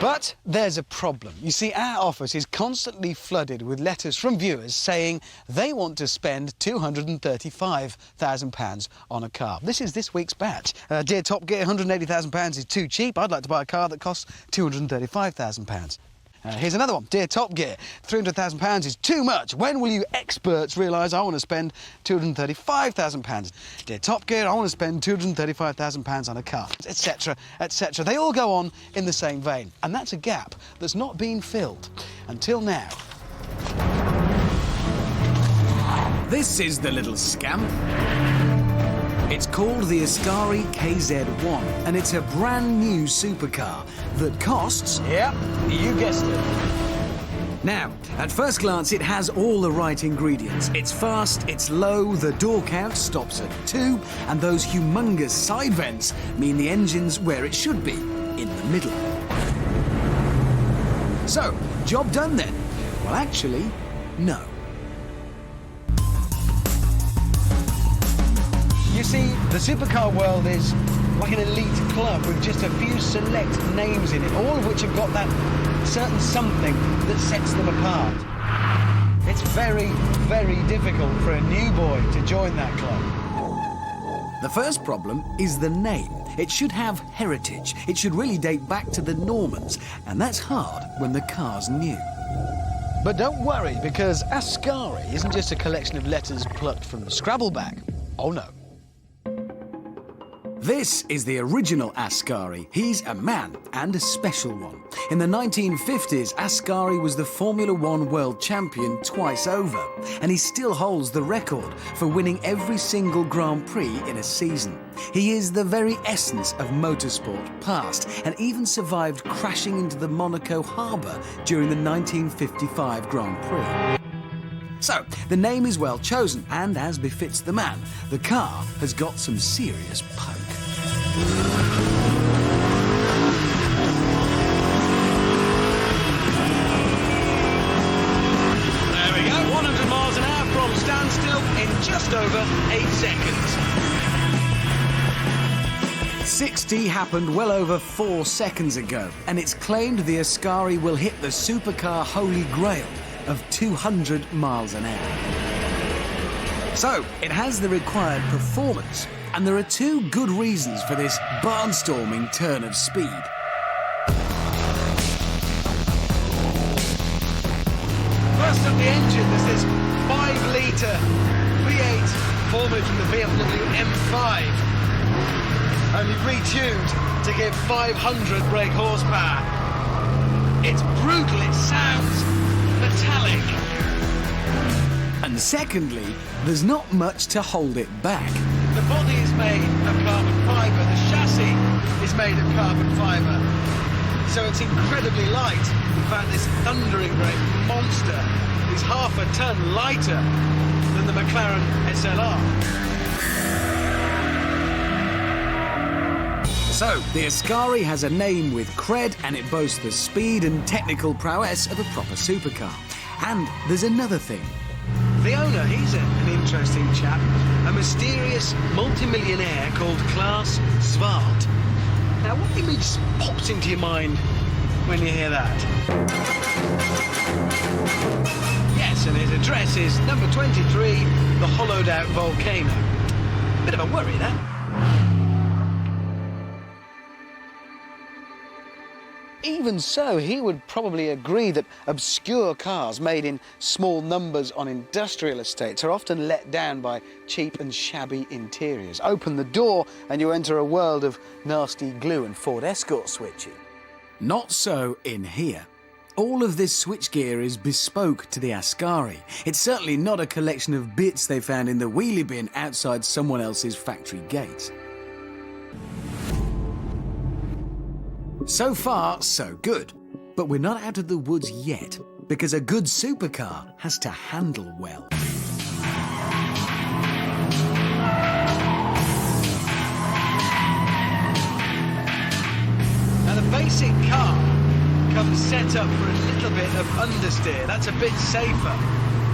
But there's a problem. You see, our office is constantly flooded with letters from viewers saying they want to spend £235,000 on a car. This is this week's batch. Dear Top Gear, £180,000 is too cheap. I'd like to buy a car that costs £235,000. Here's another one. Dear Top Gear, £300,000 is too much. When will you experts realise I want to spend £235,000? Dear Top Gear, I want to spend £235,000 on a car, etc., etc. They all go on in the same vein. And that's a gap that's not been filled until now. This is the little scamp. It's called the Ascari KZ1, and it's a brand new supercar that costs... Yep, you guessed it. Now, at first glance, it has all the right ingredients. It's fast, it's low, the door count stops at 2, and those humongous side vents mean the engine's where it should be, in the middle. So, job done then? Well, actually, no. You see, the supercar world is like an elite club with just a few select names in it, all of which have got that certain something that sets them apart. It's very, very difficult for a new boy to join that club. The first problem is the name. It should have heritage. It should really date back to the Normans, and that's hard when the car's new. But don't worry, because Ascari isn't just a collection of letters plucked from the Scrabble bag. Oh no. This is the original Ascari. He's a man, and a special one. In the 1950s, Ascari was the Formula One world champion twice over, and he still holds the record for winning every single Grand Prix in a season. He is the very essence of motorsport past, and even survived crashing into the Monaco harbour during the 1955 Grand Prix. So, the name is well chosen, and as befits the man, the car has got some serious poke. There we go, 100 miles an hour from standstill in just over 8 seconds. 60 happened well over 4 seconds ago, and it's claimed the Ascari will hit the supercar holy grail of 200 miles an hour. So, it has the required performance, and there are 2 good reasons for this barnstorming turn of speed. First up the engine, there's this 5-litre V8 formed from the BMW M5, only retuned to give 500 brake horsepower. It's brutal, it sounds metallic. And secondly, there's not much to hold it back. The body is made of carbon fibre, the chassis is made of carbon fibre, so it's incredibly light. In fact, this thundering great monster is half a ton lighter than the McLaren SLR. So, the Ascari has a name with cred, and it boasts the speed and technical prowess of a proper supercar. And there's another thing. The owner, he's an interesting chap, a mysterious multi-millionaire called Klaas Zwart. Now, what image pops into your mind when you hear that? Yes, and his address is number 23, the hollowed-out volcano. Bit of a worry, that. Even so, he would probably agree that obscure cars made in small numbers on industrial estates are often let down by cheap and shabby interiors. Open the door and you enter a world of nasty glue and Ford Escort switching. Not so in here. All of this switchgear is bespoke to the Ascari. It's certainly not a collection of bits they found in the wheelie bin outside someone else's factory gate. So far, so good. But we're not out of the woods yet, because a good supercar has to handle well. Now, the basic car comes set up for a little bit of understeer. That's a bit safer,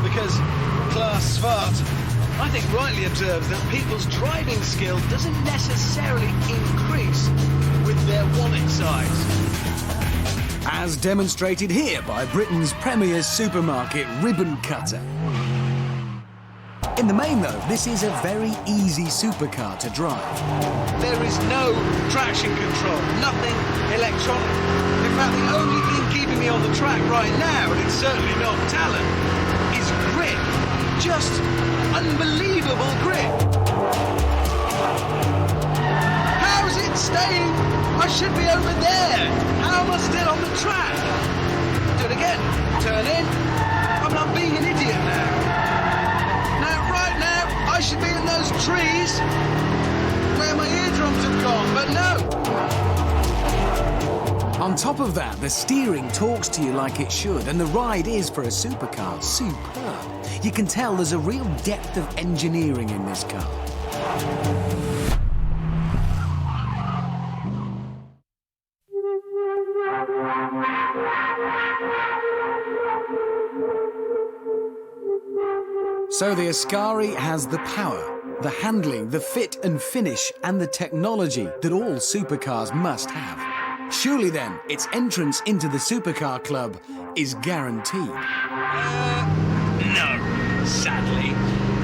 because Klaas Zwart, I think, rightly observes that people's driving skill doesn't necessarily increase with their wallet size. as demonstrated here by Britain's premier supermarket ribbon cutter. In the main, though, this is a very easy supercar to drive. There is no traction control, nothing electronic. In fact, the only thing keeping me on the track right now, and it's certainly not talent, is grip. Just unbelievable grip. How's it staying? I should be over there. How am I still on the track? Do it again. Turn in. I'm not being an idiot now. Now, right now, I should be in those trees where my eardrums have gone, but no. On top of that, the steering talks to you like it should, and the ride is, for a supercar, superb. You can tell there's a real depth of engineering in this car. So the Ascari has the power, the handling, the fit and finish, and the technology that all supercars must have. Surely then, its entrance into the supercar club is guaranteed. No, sadly.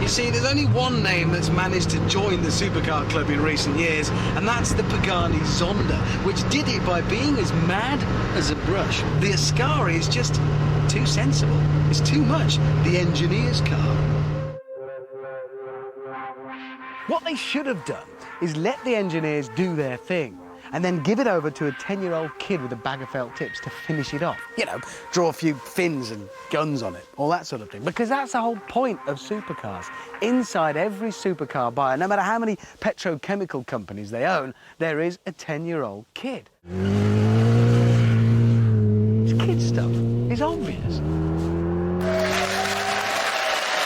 You see, there's only one name that's managed to join the supercar club in recent years, and that's the Pagani Zonda, which did it by being as mad as a brush. The Ascari is just too sensible. It's too much the engineer's car. What they should have done is let the engineers do their thing and then give it over to a 10-year-old kid with a bag of felt tips to finish it off. You know, draw a few fins and guns on it, all that sort of thing. Because that's the whole point of supercars. Inside every supercar buyer, no matter how many petrochemical companies they own, there is a 10-year-old kid. It's kid stuff. It's obvious.